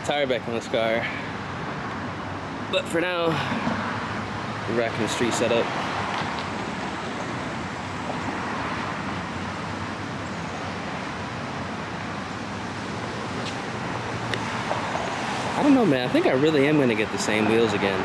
tire back on this car. But for now, we're racking the street setup. I don't know, man. I think I really am gonna get the same wheels again.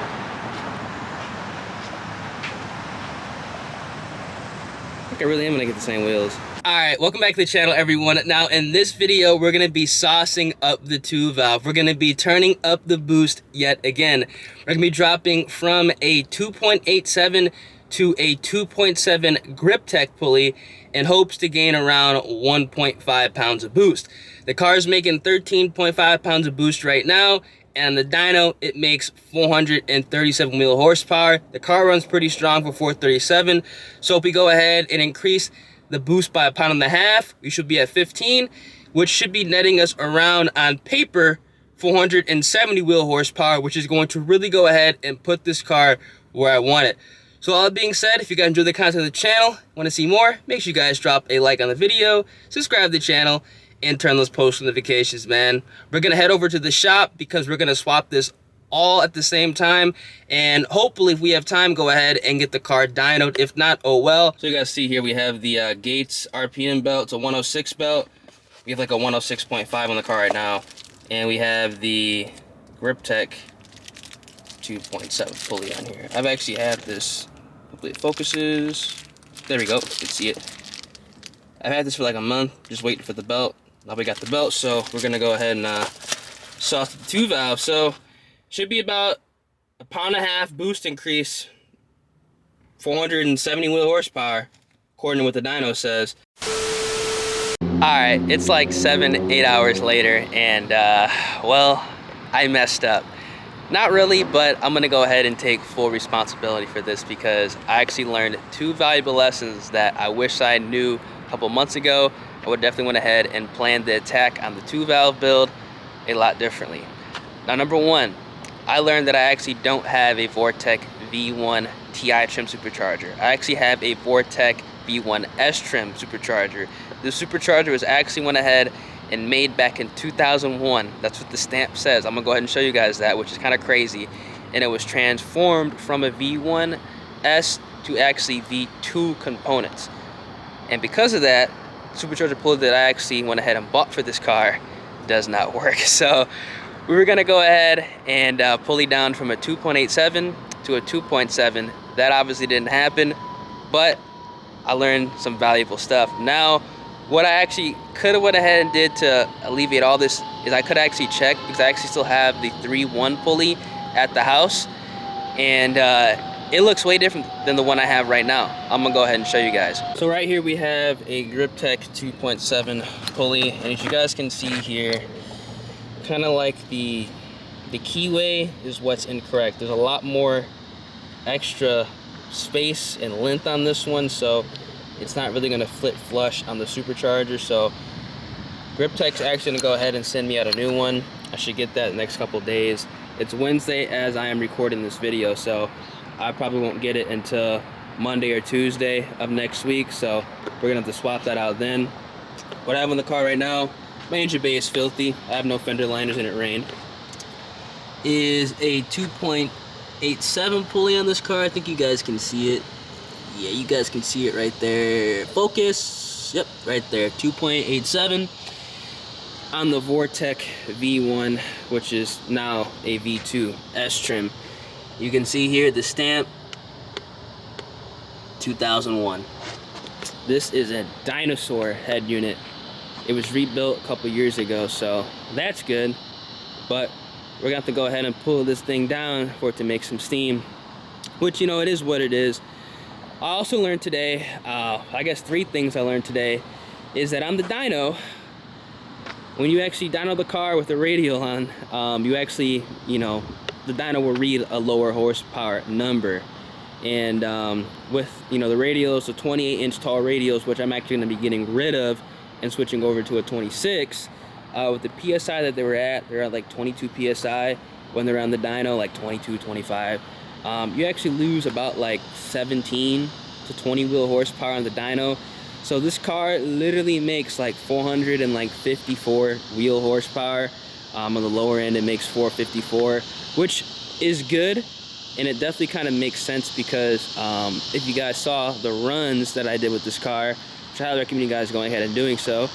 I really am gonna get the same wheels. All right, welcome back to the channel, everyone. Now in this video, we're gonna be saucing up the 2-valve. We're gonna be turning up the boost yet again. We're gonna be dropping from a 2.87 to a 2.7 Griptec pulley in hopes to gain around 1.5 pounds of boost. The car is making 13.5 pounds of boost right now, and the dyno, it makes 437 wheel horsepower. The car runs pretty strong for 437. So if we go ahead and increase the boost by 1.5 pounds, we should be at 15, which should be netting us around, on paper, 470 wheel horsepower, which is going to really go ahead and put this car where I want it. So all that being said, if you guys enjoy the content of the channel, want to see more, make sure you guys drop a like on the video, subscribe to the channel, and turn those post notifications, man. We're gonna head over to the shop because we're gonna swap this all at the same time, and hopefully if we have time, go ahead and get the car dynoed. If not, oh well. So you guys see here we have the Gates RPM belt. It's a 106 belt. We have like a 106.5 on the car right now, and we have the Griptec 2.7 pulley on here. I've actually had this, hopefully it focuses. There we go, you can see it. I've had this for like a month, just waiting for the belt. Now we got the belt, so we're gonna go ahead and sauce the 2-valve. So should be about a 1.5 pound boost increase, 470 wheel horsepower, according to what the dyno says. All right, it's like 7-8 hours later, and well, I messed up. Not really, but I'm gonna go ahead and take full responsibility for this because I actually learned 2 valuable lessons that I wish I knew a couple months ago. I would definitely went ahead and planned the attack on the 2-valve build a lot differently. Now, number one, I learned that I actually don't have a Vortech V1 TI trim supercharger. I actually have a Vortech V1 S trim supercharger. This supercharger was actually went ahead and made back in 2001. That's what the stamp says. I'm gonna go ahead and show you guys that, which is kind of crazy. And it was transformed from a V1 S to actually V2 components. And because of that, supercharger pulley that I actually went ahead and bought for this car does not work. So we were gonna go ahead and pulley down from a 2.87 to a 2.7. That obviously didn't happen, but I learned some valuable stuff. Now, what I actually could have went ahead and did to alleviate all this is I could actually check, because I actually still have the 3.1 pulley at the house, and it looks way different than the one I have right now. I'm gonna go ahead and show you guys. So right here we have a Griptec 2.7 pulley, and as you guys can see here, kind of like the keyway is what's incorrect. There's a lot more extra space and length on this one, so it's not really gonna flip flush on the supercharger. So Griptec's actually gonna go ahead and send me out a new one. I should get that in the next couple of days. It's Wednesday as I am recording this video, so I probably won't get it until Monday or Tuesday of next week, so we're gonna have to swap that out then. What I have on the car right now, my engine bay is filthy. I have no fender liners and it rained. Is a 2.87 pulley on this car. I think you guys can see it. Yeah, you guys can see it right there. Focus. Yep, right there. 2.87 on the Vortech V1, which is now a V2 S trim. You can see here the stamp, 2001. This is a dinosaur head unit. It was rebuilt a couple years ago, so that's good. But we're gonna have to go ahead and pull this thing down for it to make some steam, which, you know, it is what it is. I also learned today, I guess 3 things I learned today, is that on the dyno, when you actually dyno the car with the radial on, you actually, you know, the dyno will read a lower horsepower number. And with, you know, the radials, the 28-inch tall radials, which I'm actually going to be getting rid of and switching over to a 26, with the PSI that they're at like 22 PSI. When they're on the dyno, like 22, 25. You actually lose about like 17 to 20 wheel horsepower on the dyno. So this car literally makes like 454 wheel horsepower On the lower end, it makes 454, which is good. And it definitely kind of makes sense because if you guys saw the runs that I did with this car, which I highly recommend you guys going ahead and doing so,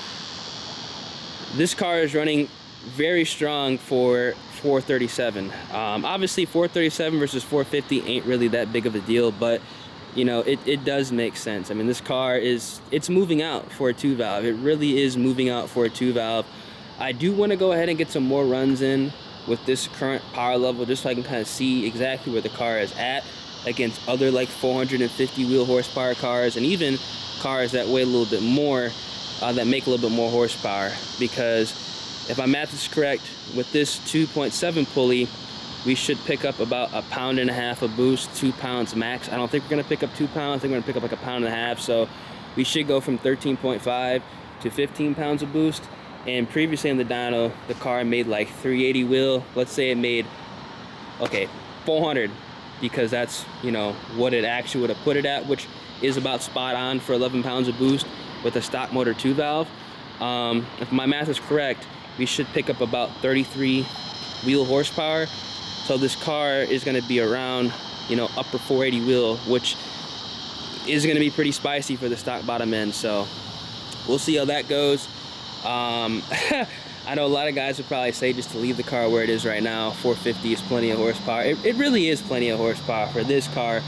this car is running very strong for 437. Obviously 437 versus 450 ain't really that big of a deal, but you know, it does make sense. I mean, this car it's moving out for a 2-valve. It really is moving out for a 2-valve. I do want to go ahead and get some more runs in with this current power level, just so I can kind of see exactly where the car is at against other like 450 wheel horsepower cars, and even cars that weigh a little bit more, that make a little bit more horsepower. Because if my math is correct, with this 2.7 pulley, we should pick up about 1.5 pounds of boost, 2 pounds max. I don't think we're gonna pick up 2 pounds, I think we're gonna pick up like 1.5 pounds. So we should go from 13.5 to 15 pounds of boost. And previously in the dyno, the car made like 380 wheel. Let's say it made, okay, 400, because that's, you know, what it actually would have put it at, which is about spot on for 11 pounds of boost with a stock motor 2-valve. If my math is correct, we should pick up about 33 wheel horsepower. So this car is gonna be around, you know, upper 480 wheel, which is gonna be pretty spicy for the stock bottom end. So we'll see how that goes. I know a lot of guys would probably say just to leave the car where it is right now. 450 is plenty of horsepower. It really is plenty of horsepower for this car.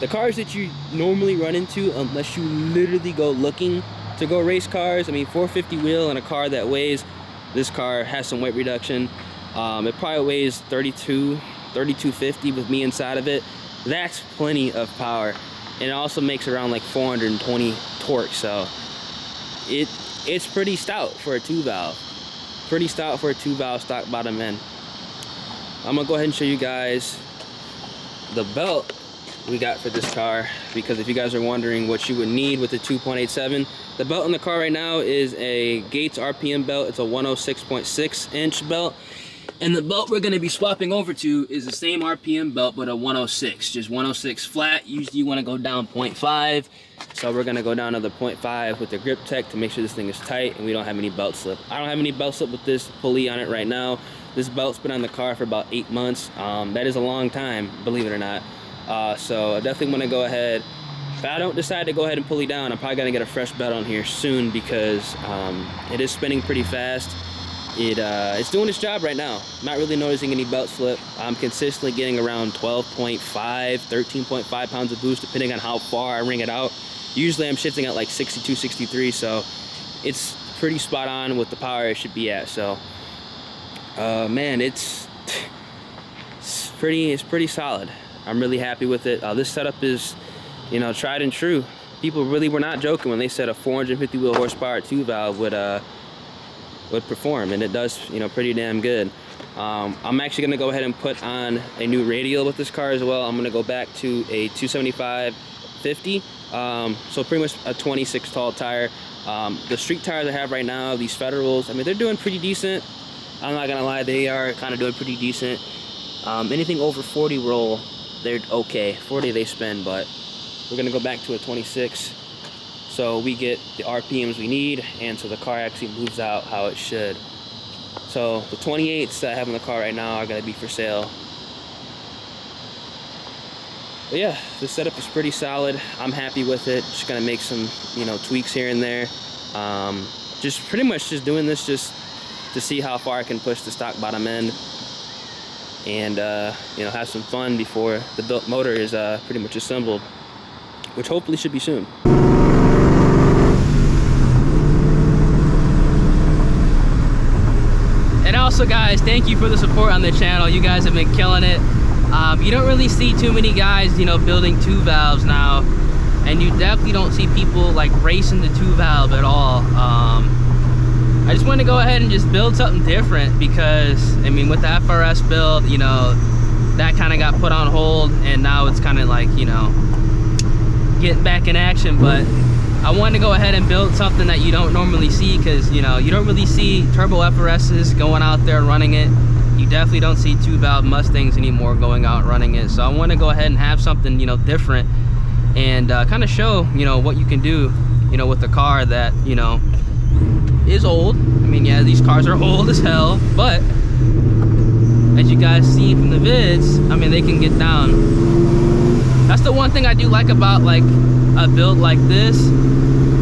The cars that you normally run into, unless you literally go looking to go race cars, I mean, 450 wheel and a car that weighs, this car has some weight reduction. It probably weighs 3250 with me inside of it. That's plenty of power. And it also makes around like 420 torque. So it's pretty stout for a 2-valve. Pretty stout for a 2-valve stock bottom end. I'm gonna go ahead and show you guys the belt we got for this car, because if you guys are wondering what you would need with the 2.87, the belt in the car right now is a Gates RPM belt. It's a 106.6 inch belt. And the belt we're gonna be swapping over to is the same RPM belt, but a 106, just 106 flat. Usually you wanna go down 0.5. So we're gonna go down to the 0.5 with the Griptec to make sure this thing is tight and we don't have any belt slip. I don't have any belt slip with this pulley on it right now. This belt's been on the car for about 8 months. That is a long time, believe it or not. So I definitely wanna go ahead. If I don't decide to go ahead and pulley down, I'm probably gonna get a fresh belt on here soon, because it is spinning pretty fast. It's doing its job right now. Not really noticing any belt slip. I'm consistently getting around 12.5, 13.5 pounds of boost, depending on how far I ring it out. Usually I'm shifting at like 62, 63, so it's pretty spot on with the power it should be at. So, man, it's pretty solid. I'm really happy with it. This setup is, you know, tried and true. People really were not joking when they said a 450 wheel horsepower 2-valve would perform, and it does, you know, pretty damn good. I'm actually gonna go ahead and put on a new radial with this car as well. I'm gonna go back to a 275/50, so pretty much a 26 tall tire. The street tires I have right now, these Federals, I mean, they're doing pretty decent. I'm not gonna lie, they are kind of doing pretty decent. Anything over 40 roll, they're okay. 40 they spin, but we're gonna go back to a 26. So we get the RPMs we need, and so the car actually moves out how it should. So the 28s that I have in the car right now are gonna be for sale. But yeah, the setup is pretty solid. I'm happy with it. Just gonna make some, you know, tweaks here and there. Just pretty much just doing this just to see how far I can push the stock bottom end, and you know, have some fun before the built motor is pretty much assembled, which hopefully should be soon. And also, guys, thank you for the support on the channel. You guys have been killing it. You don't really see too many guys, you know, building 2-valves now, and you definitely don't see people like racing the 2-valve at all. I just want to go ahead and just build something different, because I mean, with the FRS build, you know, that kind of got put on hold, and now it's kind of like, you know, getting back in action. But I wanted to go ahead and build something that you don't normally see, because, you know, you don't really see turbo FRSs going out there running it. You definitely don't see 2-valve Mustangs anymore going out running it. So I want to go ahead and have something, you know, different, and kind of show, you know, what you can do, you know, with a car that, you know, is old. I mean, yeah, these cars are old as hell, but as you guys see from the vids, I mean, they can get down. That's the one thing I do like about like a build like this,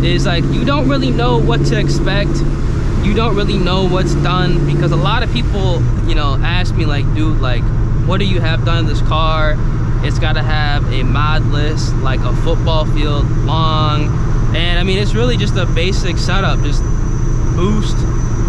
is like you don't really know what to expect. You don't really know what's done, because a lot of people, you know, ask me like, dude, like, what do you have done in this car? It's got to have a mod list like a football field long, and I mean, it's really just a basic setup, just boost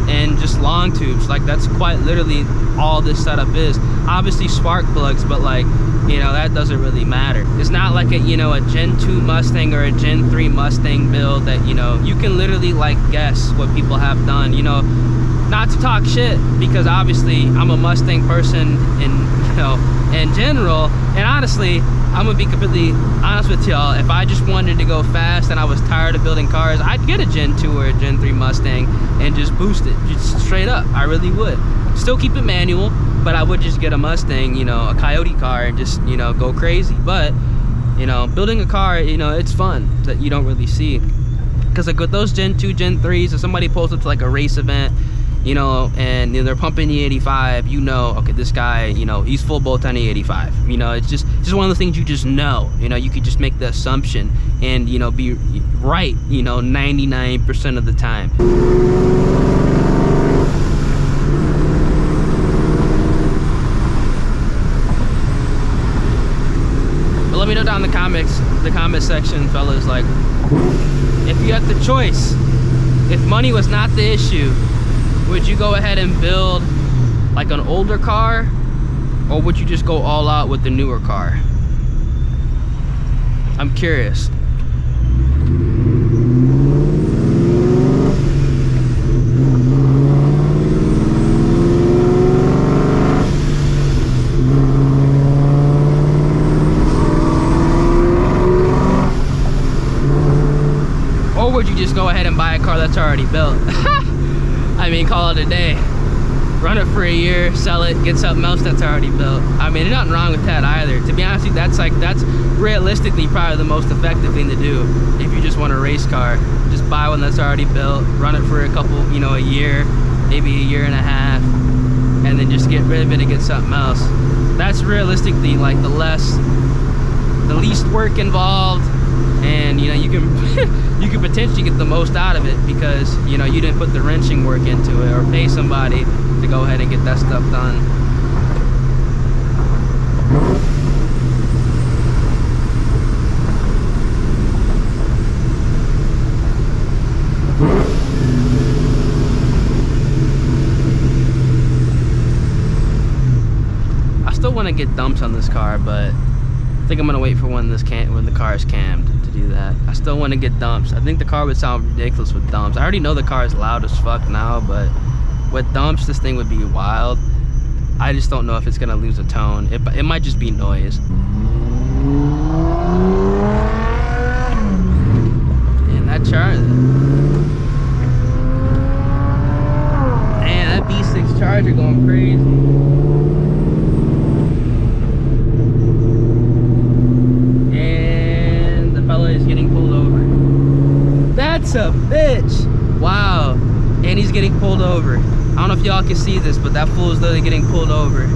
and just long tubes. Like, that's quite literally all this setup is. Obviously spark plugs, but like, you know, that doesn't really matter. It's not like a, you know, a Gen 2 Mustang or a Gen 3 Mustang build that, you know, you can literally like guess what people have done, you know. Not to talk shit, because obviously I'm a Mustang person in, you know, in general, and honestly, I'm gonna be completely honest with y'all. If I just wanted to go fast and I was tired of building cars, I'd get a Gen 2 or a Gen 3 Mustang and just boost it, just straight up. I really would. Still keep it manual, but I would just get a Mustang, you know, a Coyote car, and just, you know, go crazy. But, you know, building a car, you know, it's fun that you don't really see. Because like with those Gen 2, Gen 3s, if somebody pulls up to like a race event, you know, and you know, they're pumping the 85, you know, okay, this guy, you know, he's full bolt on the 85. You know, it's just one of the things you just know. You know, you could just make the assumption and, you know, be right, you know, 99% of the time. But let me know down in the comment section, fellas, like, if you had the choice, if money was not the issue, would you go ahead and build like an older car, or would you just go all out with the newer car? I'm curious. Or would you just go ahead and buy a car that's already built? I mean, call it a day. Run it for a year, sell it, get something else that's already built. I mean, there's nothing wrong with that either. To be honest with you, that's realistically probably the most effective thing to do if you just want a race car. Just buy one that's already built, run it for a couple, you know, a year, maybe a year and a half, and then just get rid of it and get something else. That's realistically like the least work involved, and you know, you can you can potentially get the most out of it, because you know, you didn't put the wrenching work into it or pay somebody to go ahead and get that stuff done. I still want to get dumps on this car, but I think I'm gonna wait for when the car is cammed to do that. I still want to get dumps. I think the car would sound ridiculous with dumps. I already know the car is loud as fuck now, but with dumps, this thing would be wild. I just don't know if it's gonna lose a tone. It might just be noise. And that charger, man, that V6 Charger going crazy. Is getting pulled over. That's a bitch. Wow. And he's getting pulled over. I don't know if y'all can see this, but that fool is literally getting pulled over.